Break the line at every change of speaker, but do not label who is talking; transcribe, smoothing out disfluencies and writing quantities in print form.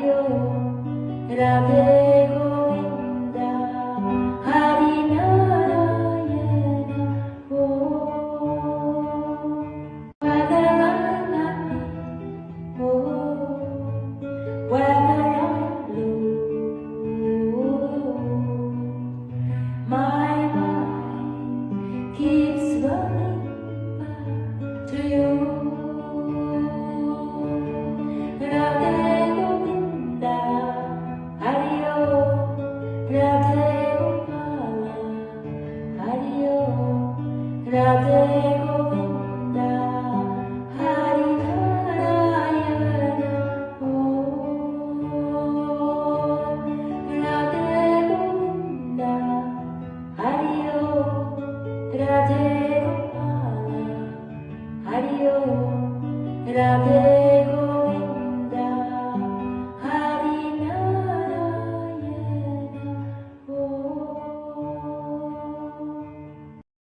Hario Radhe Govind Hari Narayan O whether I'm happy whether I'm blue my mind keeps running back to you Radhe Govinda Hariyo Radhe Gopala Hariyo Radhe Govinda Hari Narayana Radhe Govinda Hariyo Radhe Gopala Hariyo Radhe